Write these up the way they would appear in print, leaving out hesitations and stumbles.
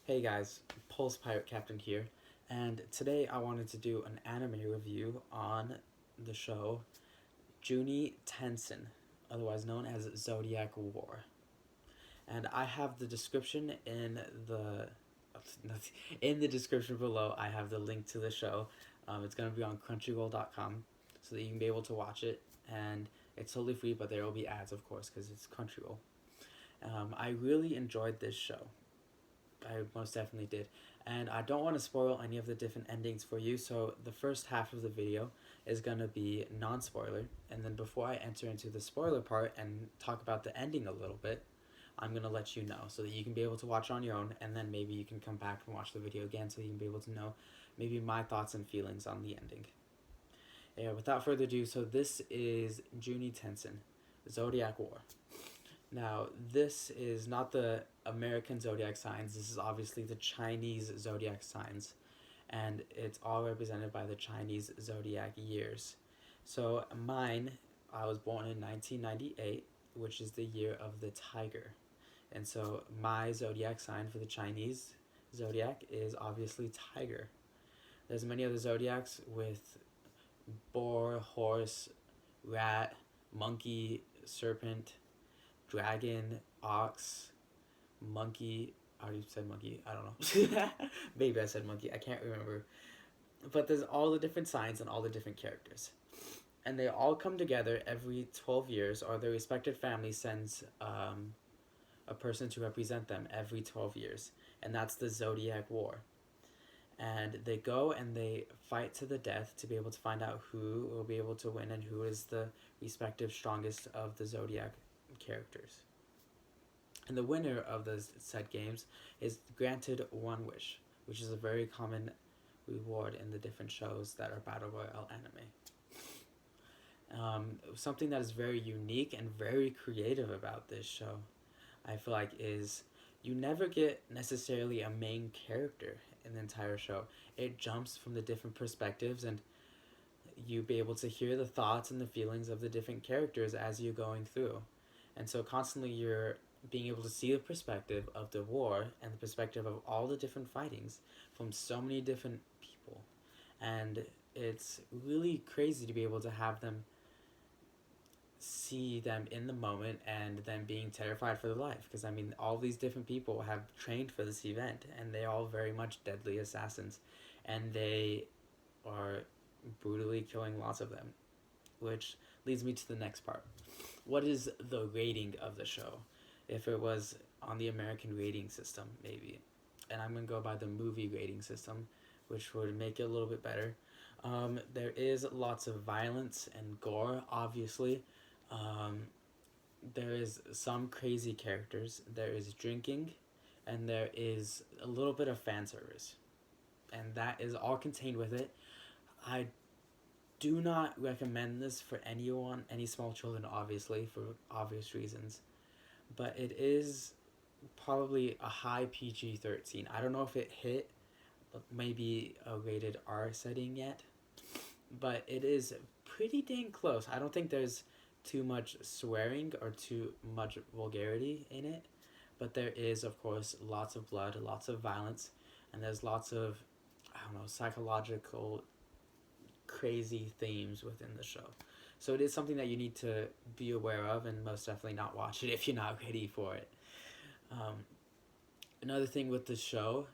Hey guys, Pulse Pirate Captain here, and today I wanted to do an anime review on the show Juni Taisen, otherwise known as Zodiac War. And I have the description in the description below. I have the link to the show. It's gonna be on Crunchyroll.com, so that you can be able to watch it, and it's totally free, but there will be ads, of course, because it's Crunchyroll. I really enjoyed this show. I most definitely did. And I don't want to spoil any of the different endings for you, so the first half of the video is going to be non spoiler. And then before I enter into the spoiler part and talk about the ending a little bit, I'm going to let you know so that you can be able to watch on your own, and then maybe you can come back and watch the video again so you can be able to know maybe my thoughts and feelings on the ending. Yeah, without further ado, so this is Juni Tensen, Zodiac War. Now, this is not the American zodiac signs. This is obviously the Chinese zodiac signs, and it's all represented by the Chinese zodiac years. So, mine, I was born in 1998, which is the year of the tiger. And so, my zodiac sign for the Chinese zodiac is obviously tiger. There's many other zodiacs with boar, horse, rat, monkey, serpent, dragon, ox, monkey. I already said monkey. I don't know. Maybe I said monkey. I can't remember. But there's all the different signs and all the different characters. And they all come together every 12 years, or their respective family sends a person to represent them every 12 years. And that's the Zodiac War. And they go and they fight to the death to be able to find out who will be able to win and who is the respective strongest of the Zodiac characters. And the winner of the said games is granted one wish, which is a very common reward in the different shows that are Battle Royale anime. Something that is very unique and very creative about this show, I feel like, is you never get necessarily a main character in the entire show. It jumps from the different perspectives, and you be able to hear the thoughts and the feelings of the different characters as you're going through. And so constantly you're being able to see the perspective of the war and the perspective of all the different fightings from so many different people. And it's really crazy to be able to have them see them in the moment and then being terrified for their life, because I mean all these different people have trained for this event and they're all very much deadly assassins, and they are brutally killing lots of them, which leads me to the next part. What is the rating of the show? If it was on the American rating system, maybe. And I'm going to go by the movie rating system, which would make it a little bit better. There is lots of violence and gore, obviously. Um, there is some crazy characters. There is drinking, and there is a little bit of fan service. And that is all contained with it. I do not recommend this for anyone, any small children, obviously, for obvious reasons. But it is probably a high PG 13. I don't know if it hit maybe a rated R setting yet, but it is pretty dang close. I don't think there's too much swearing or too much vulgarity in it, but there is, of course, lots of blood, lots of violence, and there's lots of, I don't know, psychological crazy themes within the show. So it is something that you need to be aware of, and most definitely not watch it if you're not ready for it. Um, Another thing with the show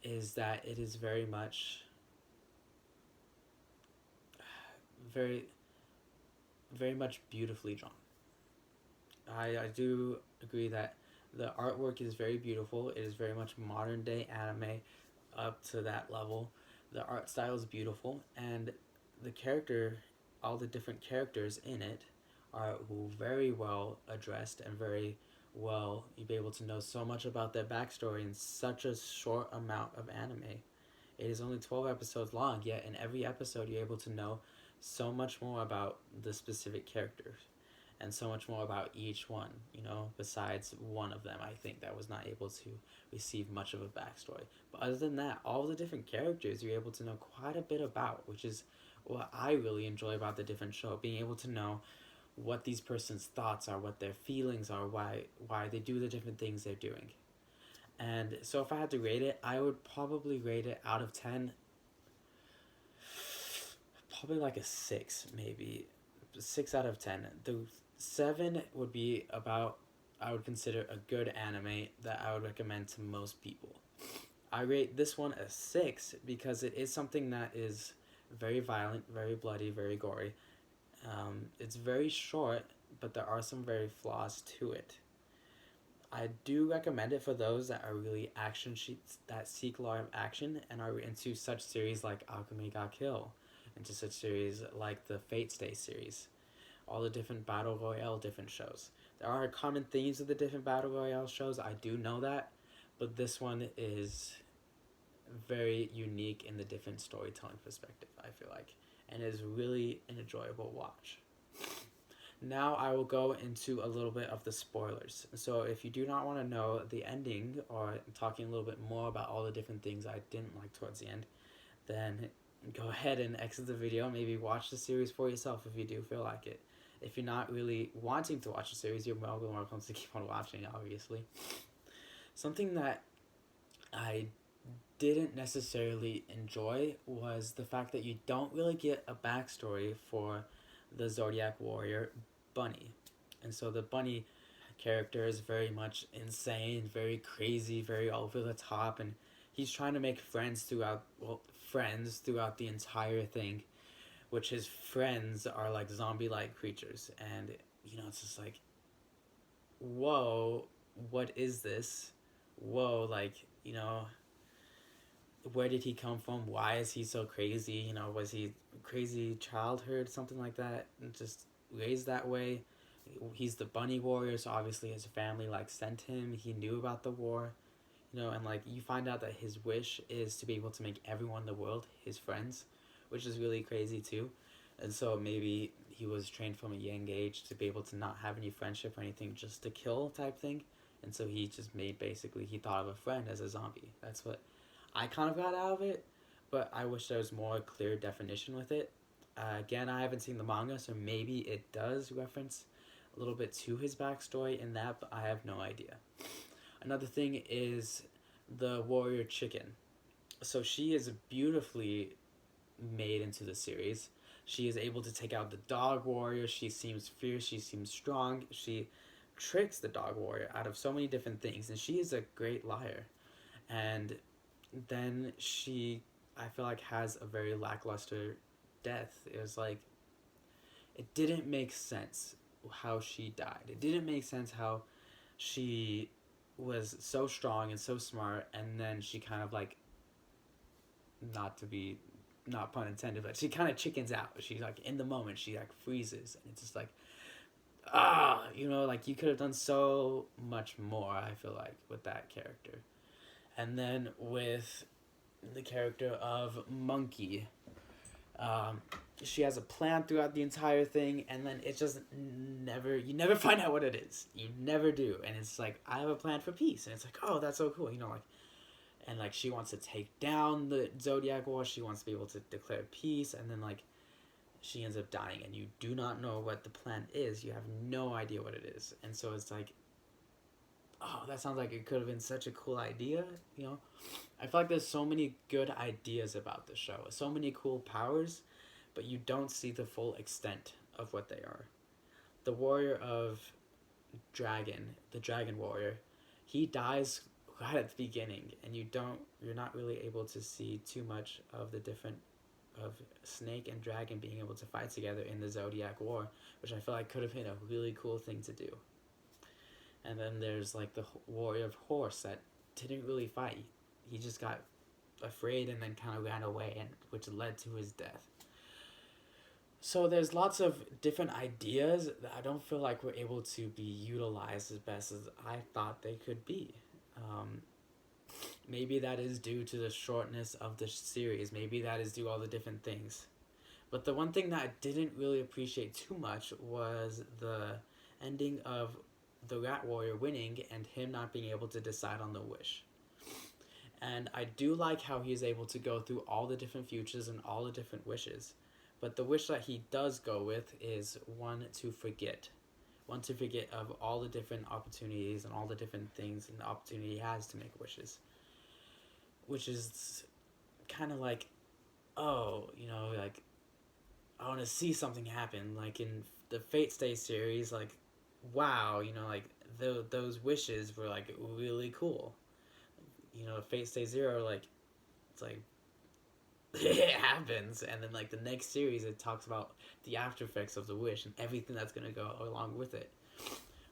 is that it is very much very very much beautifully drawn. I do agree that the artwork is very beautiful. It is very much modern day anime up to that level. The art style is beautiful, and the character, all the different characters in it are very well addressed and very well, you'll be able to know so much about their backstory in such a short amount of anime. It is only 12 episodes long, yet in every episode you're able to know so much more about the specific characters and so much more about each one, besides one of them, I think, that was not able to receive much of a backstory. But other than that, all the different characters you're able to know quite a bit about, which is what I really enjoy about the different show, being able to know what these person's thoughts are, what their feelings are, why they do the different things they're doing. And so if I had to rate it, I would probably rate it out of 10, probably like a 6, maybe. 6 out of 10. The 7 would be about, I would consider a good anime that I would recommend to most people. I rate this one a 6 because it is something that is very violent, very bloody, very gory. It's very short, but there are some very flaws to it. I do recommend it for those that are really action sheets that seek a lot of action and are into such series like Alchemy Ga Kill, into such series like the Fate Stay series, all the different battle royale different shows. There are common themes of the different battle royale shows. I do know that, but this one is very unique in the different storytelling perspective. I feel like, and is really an enjoyable watch. Now I will go into a little bit of the spoilers. So if you do not want to know the ending or talking a little bit more about all the different things I didn't like towards the end, then go ahead and exit the video. Maybe watch the series for yourself if you do feel like it. If you're not really wanting to watch the series, you're more than welcome to keep on watching it, obviously. Something that I didn't necessarily enjoy was the fact that you don't really get a backstory for the Zodiac warrior Bunny. And so the Bunny character is very much insane, very crazy, very over the top, and he's trying to make friends throughout the entire thing, which his friends are like zombie-like creatures. And it's just like, whoa, what is this? Whoa, like, where did he come from? Why is he so crazy? Was he crazy childhood, something like that, and just raised that way? He's the bunny warrior, so obviously his family like sent him. He knew about the war, and like you find out that his wish is to be able to make everyone in the world his friends, which is really crazy too. And so maybe he was trained from a young age to be able to not have any friendship or anything, just to kill type thing. And so he just made, basically, he thought of a friend as a zombie. That's what I kind of got out of it, but I wish there was more clear definition with it. Again, I haven't seen the manga, so maybe it does reference a little bit to his backstory in that, but I have no idea. Another thing is the warrior chicken. So she is beautifully made into the series. She is able to take out the dog warrior. She seems fierce. She seems strong. She tricks the dog warrior out of so many different things, and she is a great liar. And then she, I feel like, has a very lackluster death. It was like, it didn't make sense how she died. It didn't make sense how she was so strong and so smart, and then she kind of like, not pun intended, but she kind of chickens out. She's like, in the moment, she like freezes, and it's just like, like you could have done so much more, I feel like, with that character. And then with the character of Monkey, she has a plan throughout the entire thing, and then it just you never find out what it is. You never do. And it's like, I have a plan for peace. And it's like, oh, that's so cool. And like she wants to take down the Zodiac War. She wants to be able to declare peace. And then like she ends up dying, and you do not know what the plan is. You have no idea what it is. And so it's like, oh, that sounds like it could have been such a cool idea, I feel like there's so many good ideas about the show, so many cool powers, but you don't see the full extent of what they are. The warrior of the dragon warrior, he dies right at the beginning, and you're not really able to see too much of the different of Snake and Dragon being able to fight together in the Zodiac War, which I feel like could have been a really cool thing to do. And then there's like the warrior of Horse that didn't really fight. He just got afraid and then kind of ran away, and which led to his death. So there's lots of different ideas that I don't feel like were able to be utilized as best as I thought they could be. Maybe that is due to the shortness of the series. Maybe that is due to all the different things. But the one thing that I didn't really appreciate too much was the ending of the Rat Warrior winning and him not being able to decide on the wish. And I do like how he's able to go through all the different futures and all the different wishes. But the wish that he does go with is one to forget, one certificate of all the different opportunities and all the different things and the opportunity he has to make wishes, which is kind of like, oh, like I want to see something happen. Like in the Fate Stay series, like, wow, like those wishes were like really cool. Fate Stay Zero, like, it's like it happens, and then like the next series, it talks about the after effects of the wish and everything that's gonna go along with it.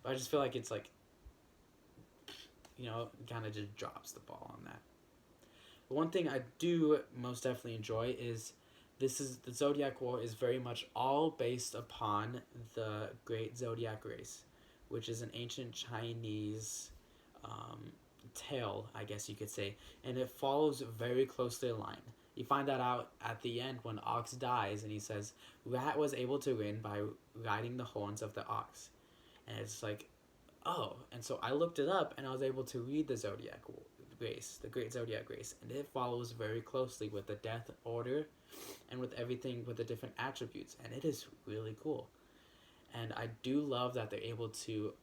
But I just feel like it's like, kind of just drops the ball on that. But one thing I do most definitely enjoy is the Zodiac War is very much all based upon the Great Zodiac Race, which is an ancient Chinese tale, I guess you could say, and it follows very closely aligned. You find that out at the end when Ox dies, and he says Rat was able to win by riding the horns of the ox, and it's like, oh, and so I looked it up, and I was able to read the Zodiac Race, the Great Zodiac Race, and it follows very closely with the Death Order, and with everything with the different attributes, and it is really cool. And I do love that they're able to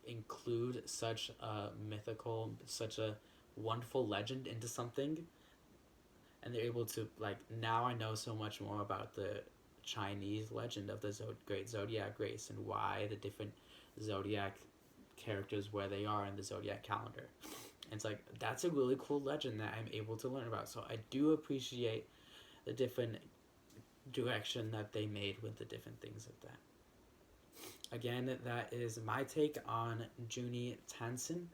include such a mythical, such a wonderful legend into something, and they're able to, like, now I know so much more about the Chinese legend of the Great Zodiac Race and why the different Zodiac characters where they are in the Zodiac calendar. And it's like, that's a really cool legend that I'm able to learn about. So I do appreciate the different direction that they made with the different things of that. Again, that is my take on Juni Taisen,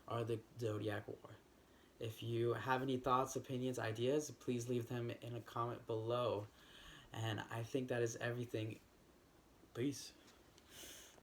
or the Zodiac War. If you have any thoughts, opinions, ideas, please leave them in a comment below. And I think that is everything. Peace.